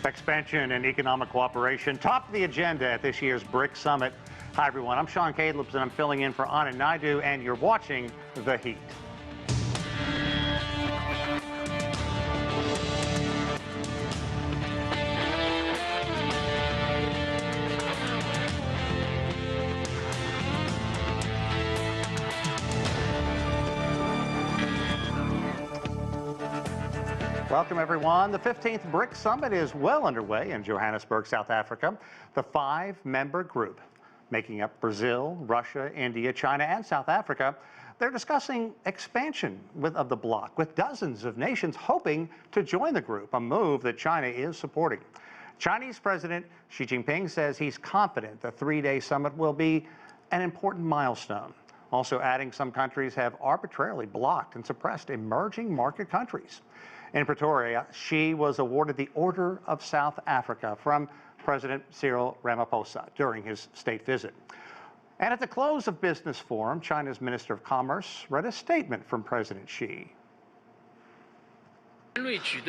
Expansion and economic cooperation top the agenda at this year's BRICS Summit. Hi, everyone. I'm Sean Calebs, and I'm filling in for Anand Naidu, and you're watching The Heat. Welcome, everyone. The 15th BRICS Summit is well underway in Johannesburg, South Africa. The five-member group, making up Brazil, Russia, India, China, and South Africa, they're discussing expansion of the bloc, with dozens of nations hoping to join the group, a move that China is supporting. Chinese President Xi Jinping says he's confident the three-day summit will be an important milestone. Also adding some countries have arbitrarily blocked and suppressed emerging market countries. In Pretoria, Xi was awarded the Order of South Africa from President Cyril Ramaphosa during his state visit. And at the close of Business Forum, China's Minister of Commerce read a statement from President Xi.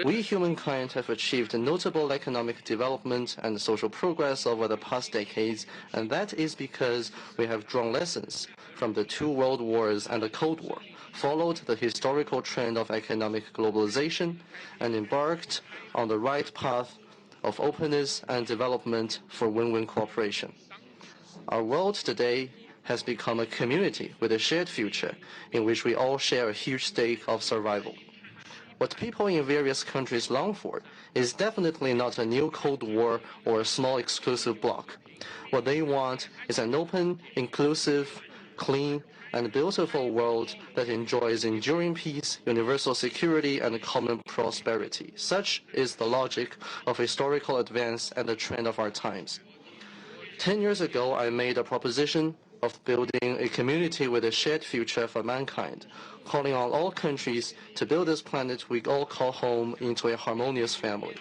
We humankind have achieved notable economic development and social progress over the past decades, and that is because we have drawn lessons from the two world wars and the Cold War, followed the historical trend of economic globalization, and embarked on the right path of openness and development for win-win cooperation. Our world today has become a community with a shared future in which we all share a huge stake of survival. What people in various countries long for is definitely not a new Cold War or a small exclusive bloc. What they want is an open, inclusive, clean, and beautiful world that enjoys enduring peace, universal security, and common prosperity. Such is the logic of historical advance and the trend of our times. 10 years ago, I made a proposition of building a community with a shared future for mankind, calling on all countries to build this planet we all call home into a harmonious family.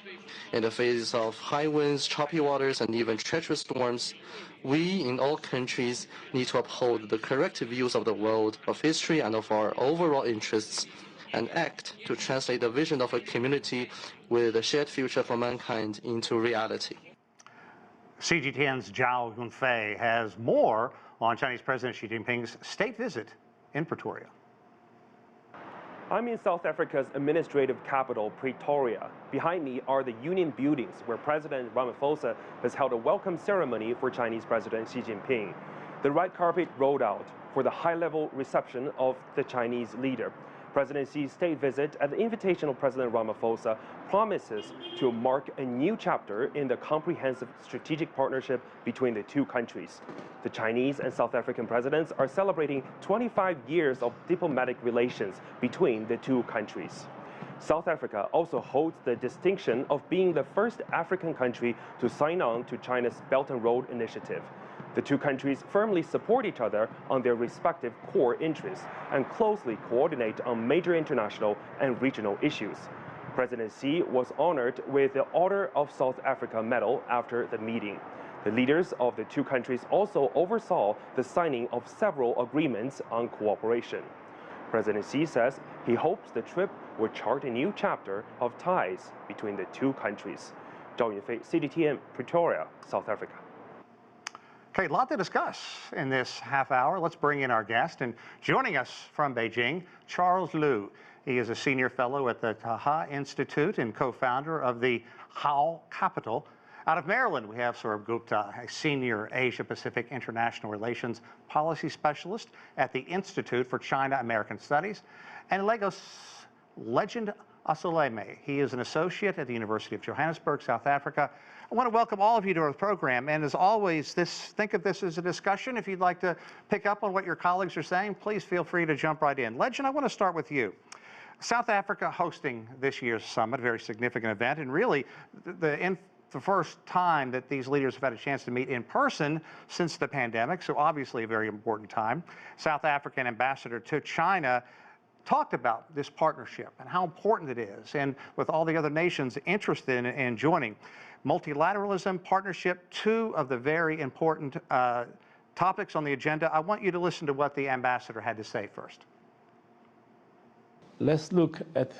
In the face of high winds, choppy waters, and even treacherous storms, we in all countries need to uphold the correct views of the world, of history, and of our overall interests, and act to translate the vision of a community with a shared future for mankind into reality. CGTN's Zhao Yunfei has more on Chinese President Xi Jinping's state visit in Pretoria. I'm in South Africa's administrative capital, Pretoria. Behind me are the Union buildings where President Ramaphosa has held a welcome ceremony for Chinese President Xi Jinping. The red carpet rolled out for the high-level reception of the Chinese leader. President Xi's state visit at the invitation of President Ramaphosa promises to mark a new chapter in the comprehensive strategic partnership between the two countries. The Chinese and South African presidents are celebrating 25 years of diplomatic relations between the two countries. South Africa also holds the distinction of being the first African country to sign on to China's Belt and Road Initiative. The two countries firmly support each other on their respective core interests and closely coordinate on major international and regional issues. President Xi was honored with the Order of South Africa medal after the meeting. The leaders of the two countries also oversaw the signing of several agreements on cooperation. President Xi says he hopes the trip will chart a new chapter of ties between the two countries. Zhao Yunfei, CGTN, Pretoria, South Africa. Okay, a lot to discuss in this half hour. Let's bring in our guest. And joining us from Beijing, Charles Liu. He is a senior fellow at the Taihe Institute and co-founder of the How Capital. Out of Maryland, we have Saurabh Gupta, a senior Asia-Pacific International Relations Policy Specialist at the Institute for China-American Studies. And Lagos Legend Asoleme. He is an associate at the University of Johannesburg, South Africa. I want to welcome all of you to our program, and as always, think of this as a discussion. If you'd like to pick up on what your colleagues are saying, please feel free to jump right in. Legend, I want to start with you. South Africa hosting this year's summit, a very significant event, and really the first time that these leaders have had a chance to meet in person since the pandemic, so obviously a very important time. South African ambassador to China talked about this partnership and how important it is, and with all the other nations interested in joining. Multilateralism, partnership, two of the very important topics on the agenda. I want you to listen to what the ambassador had to say first. Let's look at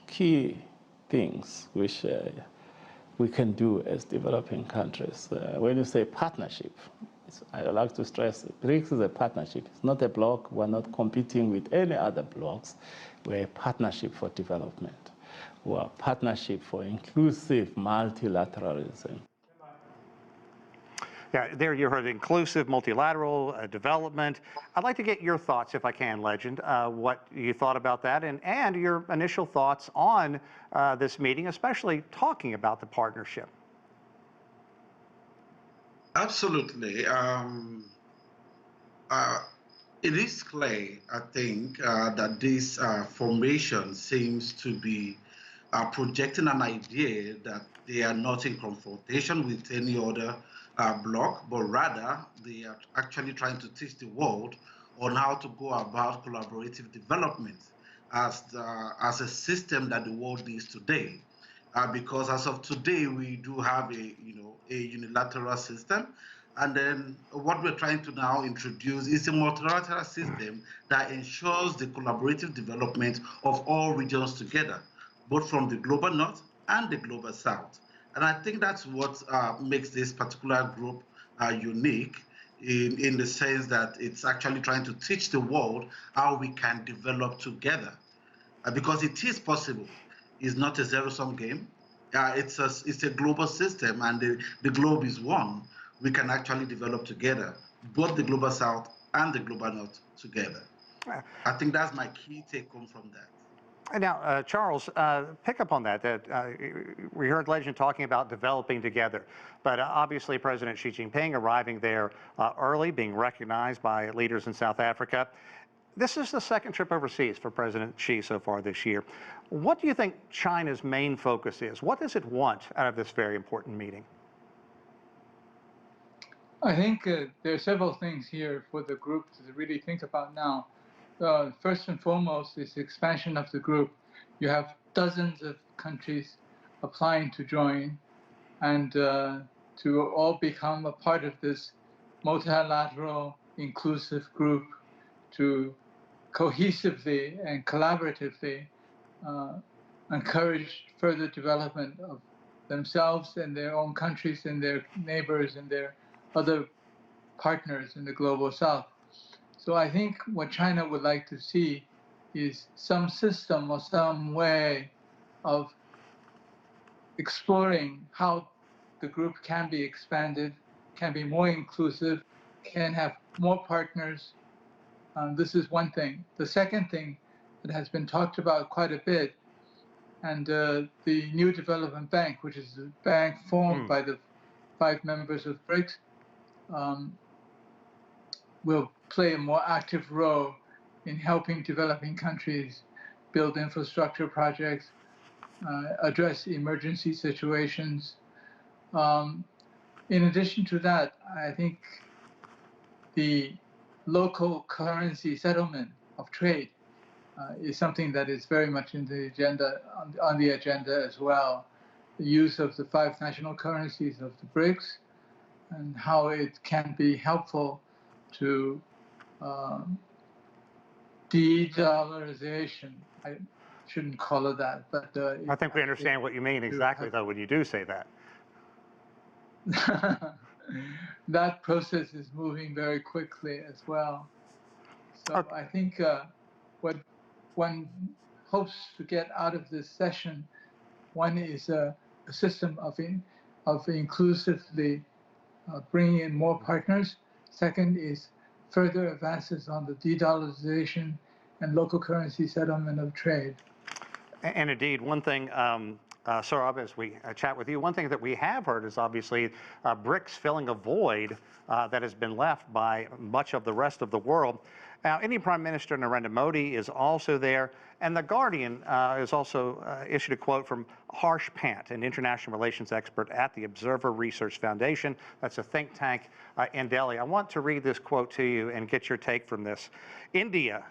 key things which we can do as developing countries. When you say partnership, I like to stress BRICS is a partnership. It's not a bloc. We're not competing with any other blocs. We're a partnership for development. We're a partnership for inclusive multilateralism. Yeah, there you heard inclusive, multilateral development. I'd like to get your thoughts, if I can, Legend, what you thought about that and your initial thoughts on this meeting, especially talking about the partnership. Absolutely. It is clear, I think, that this formation seems to be projecting an idea that they are not in confrontation with any other bloc, but rather they are actually trying to teach the world on how to go about collaborative development as a system that the world needs today. Because as of today, we do have a unilateral system, and then what we're trying to now introduce is a multilateral system that ensures the collaborative development of all regions together, both from the global north and the global south. And I think that's what makes this particular group unique in the sense that it's actually trying to teach the world how we can develop together. Because it is possible. It's not a zero-sum game. It's a global system, and the globe is one. We can actually develop together, both the global south and the global north together. I think that's my key take home from that. Now, Charles, pick up on that. We heard Legend talking about developing together, but obviously President Xi Jinping arriving there early, being recognized by leaders in South Africa. This is the second trip overseas for President Xi so far this year. What do you think China's main focus is? What does it want out of this very important meeting? I think there are several things here for the group to really think about now. First and foremost is the expansion of the group. You have dozens of countries applying to join and to all become a part of this multilateral, inclusive group to cohesively and collaboratively encourage further development of themselves and their own countries and their neighbors and their other partners in the global south. So I think what China would like to see is some system or some way of exploring how the group can be expanded, can be more inclusive, can have more partners. This is one thing. The second thing that has been talked about quite a bit, and the New Development Bank, which is a bank formed by the 5 members of BRICS, will play a more active role in helping developing countries build infrastructure projects, address emergency situations. In addition to that, I think the local currency settlement of trade is something that is very much in the agenda, on the agenda as well. The use of the 5 national currencies of the BRICS and how it can be helpful to de-dollarization. I shouldn't call it that, but I think we understand what you mean exactly, though, when you do say that. That process is moving very quickly as well. So okay. I think what one hopes to get out of this session, one is a system of inclusively bringing in more partners. Second is further advances on the de-dollarization and local currency settlement of trade. And indeed, one thing, Saurabh, as we chat with you, one thing that we have heard is obviously BRICS filling a void that has been left by much of the rest of the world. Now, Indian Prime Minister Narendra Modi is also there, and The Guardian has also issued a quote from Harsh Pant, an international relations expert at the Observer Research Foundation. That's a think tank in Delhi. I want to read this quote to you and get your take from this. India,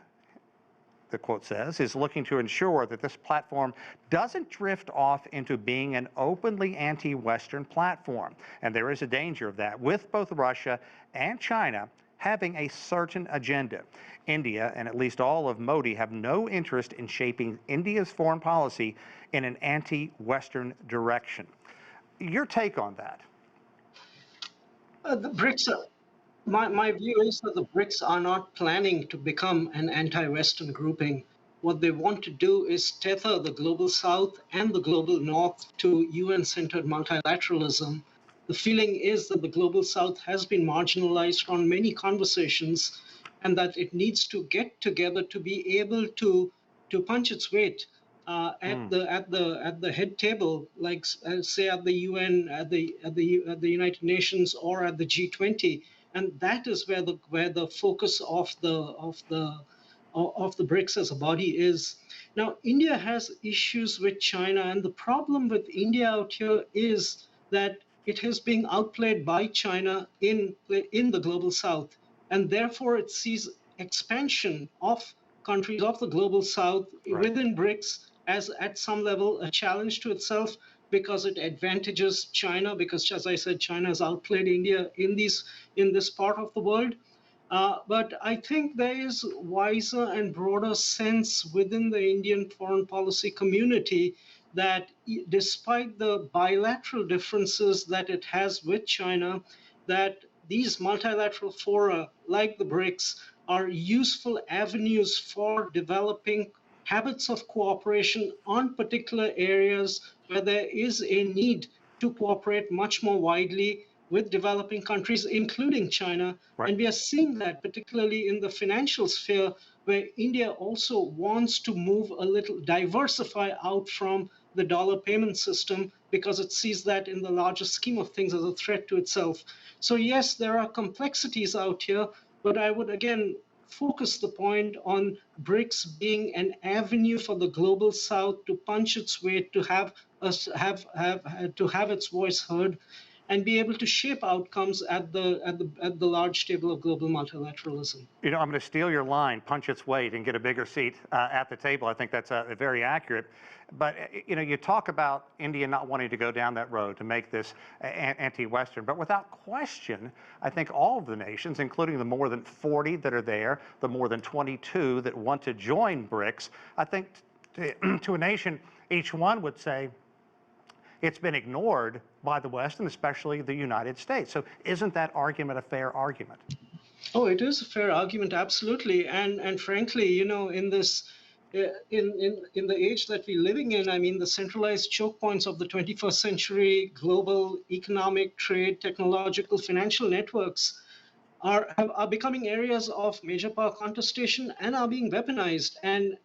the quote says, is looking to ensure that this platform doesn't drift off into being an openly anti-Western platform. And there is a danger of that, with both Russia and China having a certain agenda. India, and at least all of Modi, have no interest in shaping India's foreign policy in an anti-Western direction. Your take on that? The BRICS, my view is that the BRICS are not planning to become an anti-Western grouping. What they want to do is tether the global South and the global North to UN-centered multilateralism. The feeling is that the global South has been marginalized from many conversations, and that it needs to get together to be able to punch its weight at the head table, like say at the UN, at the United Nations, or at the G20, and that is where the focus of the BRICS as a body is. Now, India has issues with China, and the problem with India out here is that it is being outplayed by China in the global South, and therefore it sees expansion of countries of the global South within BRICS as at some level a challenge to itself, because it advantages China, because as I said, China has outplayed India in this part of the world. But I think there is wiser and broader sense within the Indian foreign policy community that despite the bilateral differences that it has with China, that these multilateral fora like the BRICS are useful avenues for developing habits of cooperation on particular areas where there is a need to cooperate much more widely with developing countries, including China. And we are seeing that particularly in the financial sphere, where India also wants to move a little, diversify out from the dollar payment system, because it sees that in the larger scheme of things as a threat to itself. So yes, there are complexities out here, but I would again focus the point on BRICS being an avenue for the global South to punch its weight, to have its voice heard, and be able to shape outcomes at the large table of global multilateralism. You know, I'm going to steal your line, punch its weight and get a bigger seat at the table. I think that's very accurate. But, you know, you talk about India not wanting to go down that road to make this anti-Western, but without question, I think all of the nations, including the more than 40 that are there, the more than 22 that want to join BRICS, I think to a nation, each one would say, it's been ignored by the West, and especially the United States. So isn't that argument a fair argument? Oh, it is a fair argument, absolutely. And frankly, you know, in this, in the age that we're living in, I mean, the centralized choke points of the 21st century global economic, trade, technological, financial networks are becoming areas of major power contestation and are being weaponized. And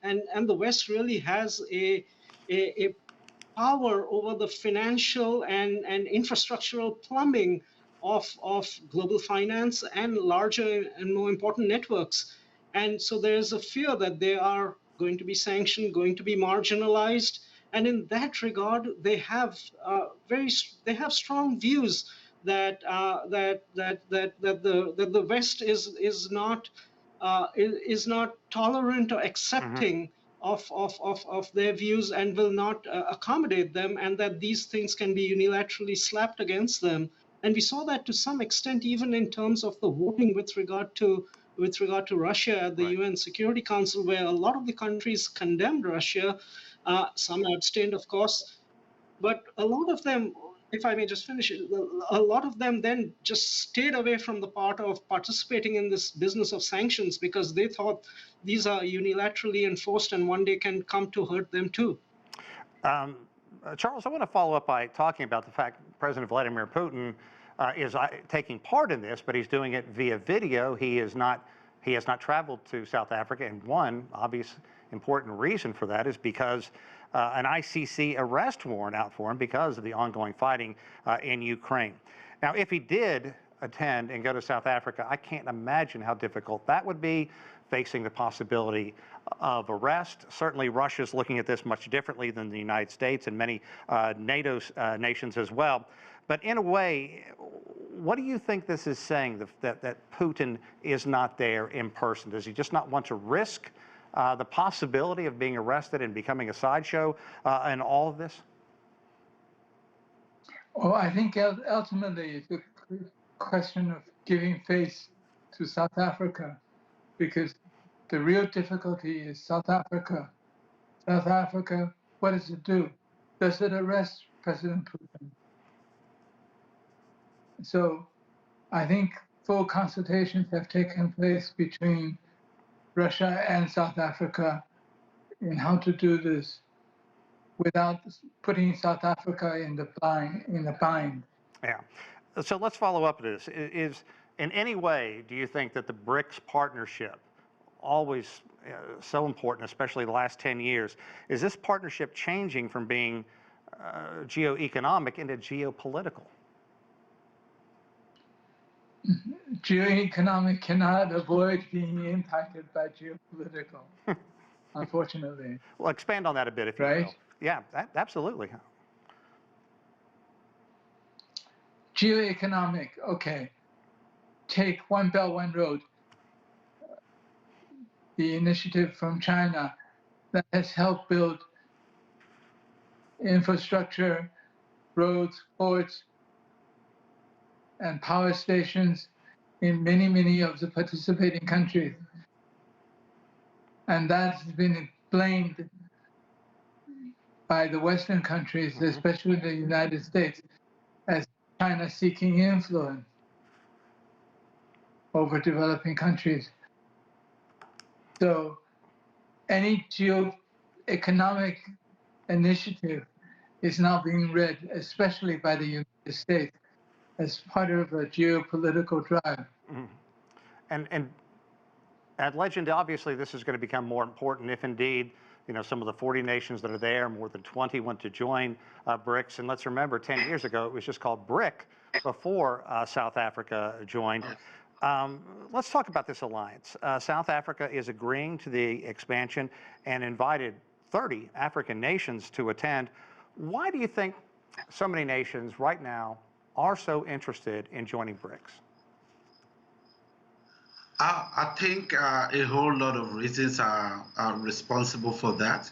the West really has a power over the financial and infrastructural plumbing of global finance and larger and more important networks. And so there's a fear that they are going to be sanctioned, going to be marginalized. And in that regard, they have strong views that the West is not tolerant or accepting of their views, and will not accommodate them, and that these things can be unilaterally slapped against them. And we saw that to some extent even in terms of the voting with regard to Russia at the UN Security Council, where a lot of the countries condemned Russia. Some abstained, of course, but a lot of them, if I may just finish it, a lot of them then just stayed away from the part of participating in this business of sanctions, because they thought these are unilaterally enforced and one day can come to hurt them too. Charles, I want to follow up by talking about the fact President Vladimir Putin is taking part in this, but he's doing it via video. He has not traveled to South Africa, and one obvious important reason for that is because an ICC arrest warrant out for him because of the ongoing fighting in Ukraine. Now, if he did attend and go to South Africa, I can't imagine how difficult that would be, facing the possibility of arrest. Certainly, Russia's looking at this much differently than the United States and many NATO nations as well. But in a way, what do you think this is saying, that Putin is not there in person? Does he just not want to risk the possibility of being arrested and becoming a sideshow in all of this? Well, I think ultimately it's a question of giving face to South Africa, because the real difficulty is South Africa. South Africa, what does it do? Does it arrest President Putin? So I think full consultations have taken place between Russia and South Africa in how to do this without putting South Africa in the bind. Yeah. So let's follow up this. Is in any way, do you think that the BRICS partnership, always so important, especially the last 10 years, is this partnership changing from being geoeconomic into geopolitical? Geoeconomic cannot avoid being impacted by geopolitical, unfortunately. Well, expand on that a bit, if you Right? will. Yeah, absolutely. Geoeconomic, okay. Take One Belt, One Road, the initiative from China that has helped build infrastructure, roads, ports, and power stations in many, many of the participating countries. And that's been blamed by the Western countries, especially the United States, as China seeking influence over developing countries. So any geoeconomic initiative is now being read, especially by the United States, as part of a geopolitical drive. And at Legend, obviously, this is going to become more important if indeed, some of the 40 nations that are there, more than 20 want to join BRICS. And let's remember, 10 years ago, it was just called BRIC before South Africa joined. Let's talk about this alliance. South Africa is agreeing to the expansion and invited 30 African nations to attend. Why do you think so many nations right now are so interested in joining BRICS? I think a whole lot of reasons are responsible for that.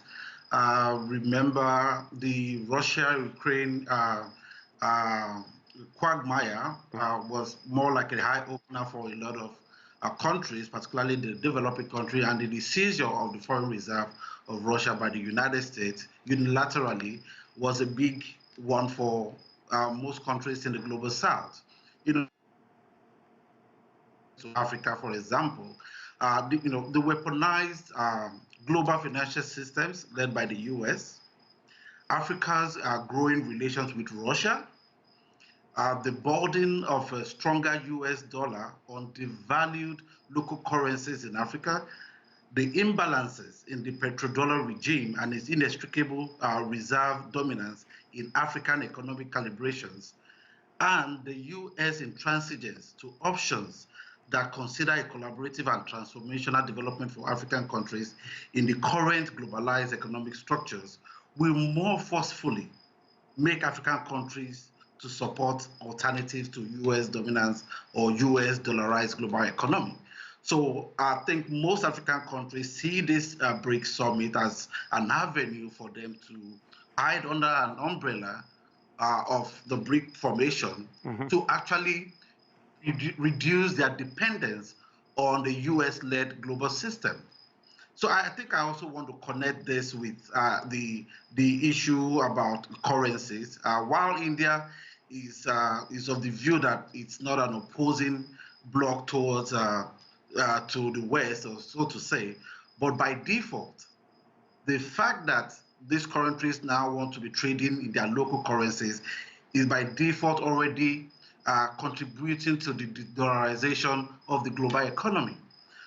Remember, the Russia-Ukraine quagmire was more like a high opener for a lot of countries, particularly the developing country, and the seizure of the foreign reserve of Russia by the United States unilaterally was a big one for most countries in the global south. Africa, for example, the weaponized global financial systems led by the US, Africa's growing relations with Russia, the burden of a stronger US dollar on devalued local currencies in Africa, the imbalances in the petrodollar regime and its inextricable reserve dominance in African economic calibrations, and the US intransigence to options that consider a collaborative and transformational development for African countries in the current globalized economic structures will more forcefully make African countries to support alternatives to US dominance or US dollarized global economy. So I think most African countries see this BRICS Summit as an avenue for them to hide under an umbrella of the BRIC formation to actually reduce their dependence on the US-led global system. So I think I also want to connect this with the issue about currencies. While India is of the view that it's not an opposing bloc towards to the West, or so to say, but by default, the fact that these countries now want to be trading in their local currencies is by default already contributing to the dollarization of the global economy.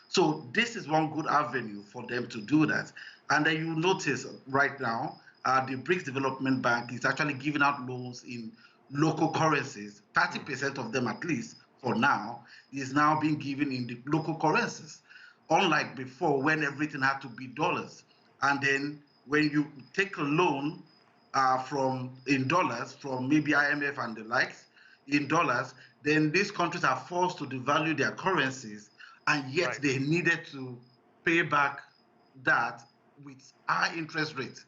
So this is one good avenue for them to do that. And then you notice right now, the BRICS Development Bank is actually giving out loans in local currencies. 30% of them, at least for now, is now being given in the local currencies. Unlike before, when everything had to be dollars. And then when you take a loan in dollars from maybe IMF and the likes, in dollars, then these countries are forced to devalue their currencies, and yet they needed to pay back that with high interest rates.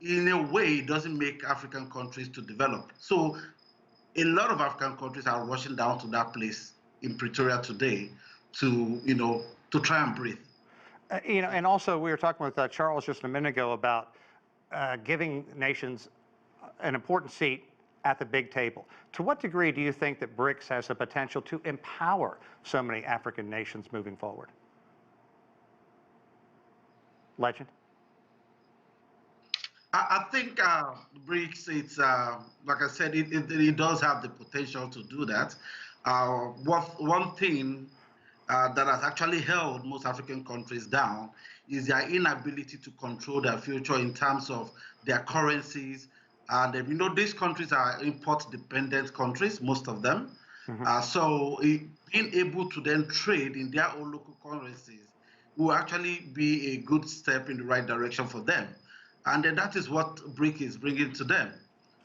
In a way, it doesn't make African countries to develop. So a lot of African countries are rushing down to that place in Pretoria today to try and breathe. And also we were talking with Charles just a minute ago about giving nations an important seat at the big table. To what degree do you think that BRICS has the potential to empower so many African nations moving forward? Legend? I think BRICS, it's like I said, it does have the potential to do that. One thing that has actually held most African countries down is their inability to control their future in terms of their currencies. And these countries are import-dependent countries, most of them. So being able to then trade in their own local currencies will actually be a good step in the right direction for them. And then that is what BRIC is bringing to them.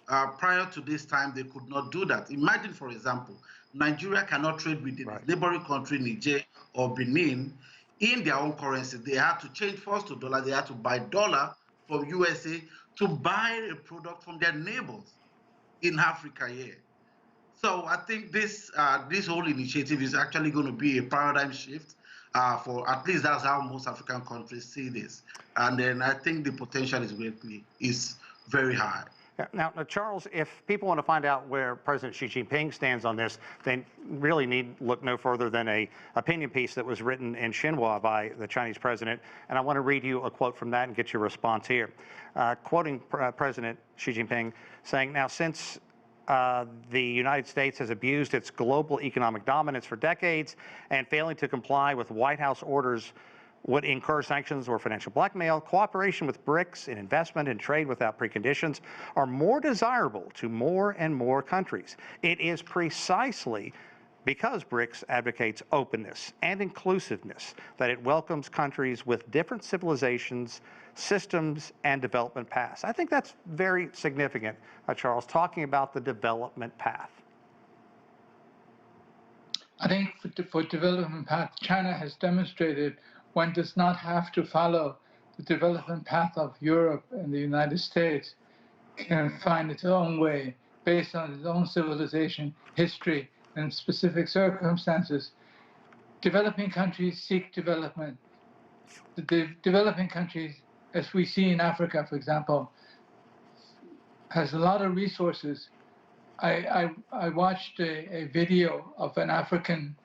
Prior to this time, they could not do that. Imagine, for example, Nigeria cannot trade with its neighboring country, Niger or Benin, in their own currency. They had to change first to dollar. They had to buy dollar from USA to buy a product from their neighbors in Africa here. So I think this whole initiative is actually going to be a paradigm shift for, at least that's how most African countries see this. And then I think the potential is very high. Now, Charles, if people want to find out where President Xi Jinping stands on this, they really need look no further than an opinion piece that was written in Xinhua by the Chinese president. And I want to read you a quote from that and get your response here. Quoting President Xi Jinping, saying, now, since the United States has abused its global economic dominance for decades and failing to comply with White House orders would incur sanctions or financial blackmail, cooperation with BRICS in investment and trade without preconditions are more desirable to more and more countries. It is precisely because BRICS advocates openness and inclusiveness that it welcomes countries with different civilizations, systems, and development paths. I think that's very significant, Charles, talking about the development path. I think for development path, China has demonstrated one does not have to follow the development path of Europe and the United States, can find its own way based on its own civilization, history, and specific circumstances. Developing countries seek development. The developing countries, as we see in Africa, for example, has a lot of resources. I watched a video of an African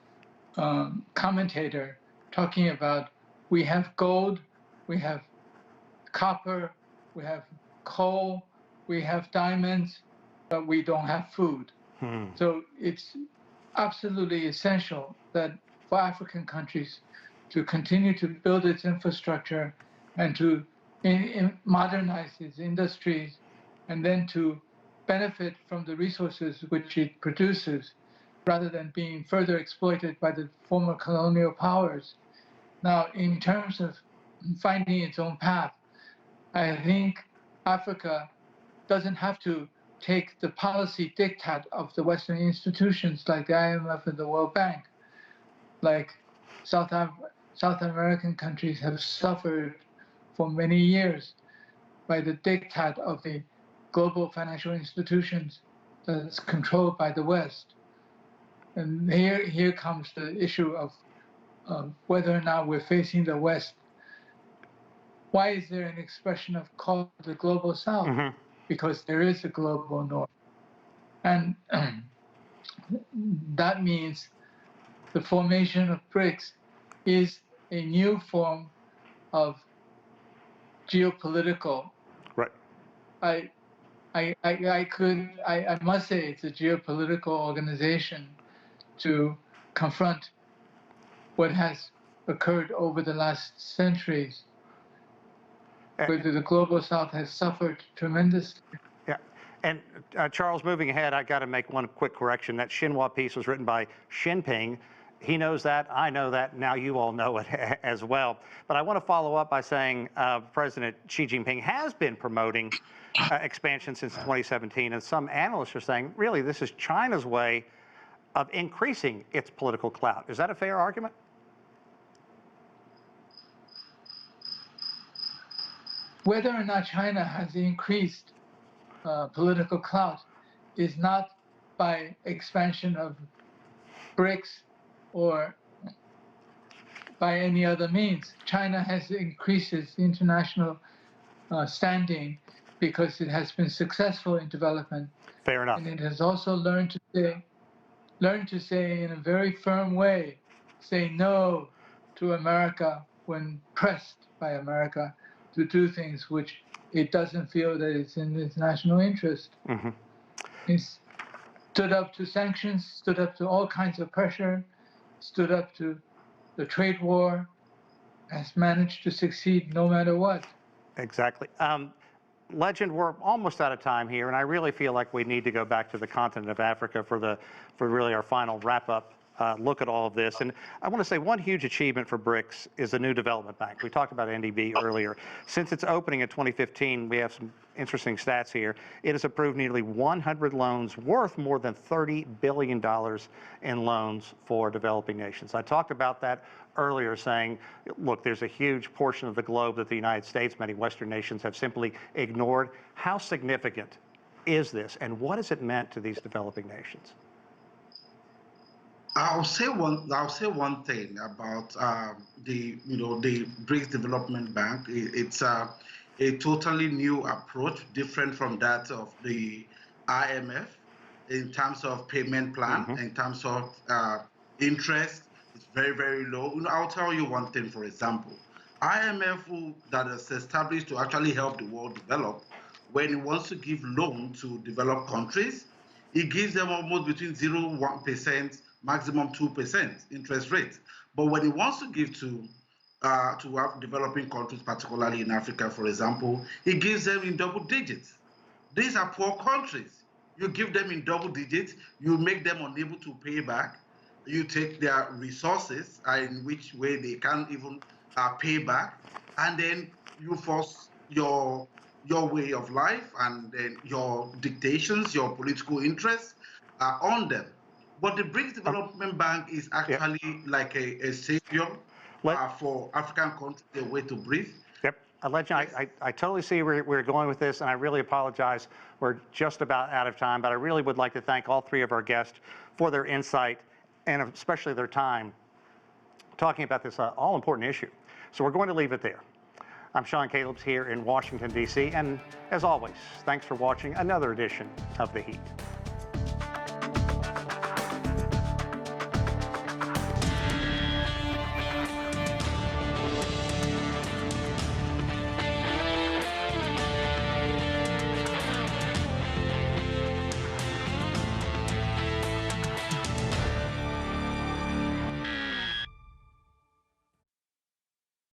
commentator talking about we have gold, we have copper, we have coal, we have diamonds, but we don't have food. So it's absolutely essential that for African countries to continue to build its infrastructure and to modernize its industries and then to benefit from the resources which it produces rather than being further exploited by the former colonial powers. Now, in terms of finding its own path, I think Africa doesn't have to take the policy diktat of the Western institutions like the IMF and the World Bank. Like South American countries have suffered for many years by the diktat of the global financial institutions that's controlled by the West. And here comes the issue of whether or not we're facing the West. Why is there an expression of called the global South? Because there is a global North. And that means the formation of BRICS is a new form of geopolitical. Right. I must say it's a geopolitical organization to confront what has occurred over the last centuries, where the global South has suffered tremendously. Yeah, and Charles, moving ahead, I got to make one quick correction. That Xinhua piece was written by Jinping. He knows that, I know that, now you all know it as well. But I want to follow up by saying President Xi Jinping has been promoting expansion since 2017, and some analysts are saying, really, this is China's way of increasing its political clout. Is that a fair argument? Whether or not China has increased political clout is not by expansion of BRICS or by any other means. China has increased its international standing because it has been successful in development. Fair enough. And it has also learned to say in a very firm way, say no to America when pressed by America to do things which it doesn't feel that it's in its national interest. Mm-hmm. It's stood up to sanctions, stood up to all kinds of pressure, stood up to the trade war, has managed to succeed no matter what. Exactly. Legend, we're almost out of time here, and I really feel like we need to go back to the continent of Africa for really our final wrap-up look at all of this. And I want to say one huge achievement for BRICS is the new development bank. We talked about NDB earlier. Since its opening in 2015, we have some interesting stats here. It has approved nearly 100 loans worth more than $30 billion in loans for developing nations. I talked about that earlier, saying, look, there's a huge portion of the globe that the United States, many Western nations have simply ignored. How significant is this, and what has it meant to these developing nations? I'll say one thing about the BRICS Development Bank. It's a totally new approach, different from that of the IMF in terms of payment plan, in terms of interest. It's very, very low. I'll tell you one thing, for example. IMF that is established to actually help the world develop, when it wants to give loan to developed countries, it gives them almost between 0.1%, maximum 2% interest rate. But when it wants to give to developing countries, particularly in Africa, for example, it gives them in double digits. These are poor countries. You give them in double digits, you make them unable to pay back, you take their resources, in which way they can't even pay back, and then you force your way of life and then your dictations, your political interests on them. But the BRICS Development Bank is actually like a savior for African countries, a way to breathe. Yep. Legend, I totally see where we're going with this, and I really apologize. We're just about out of time, but I really would like to thank all three of our guests for their insight and especially their time talking about this all-important issue. So we're going to leave it there. I'm Sean Caleb's here in Washington, D.C., and as always, thanks for watching another edition of The Heat.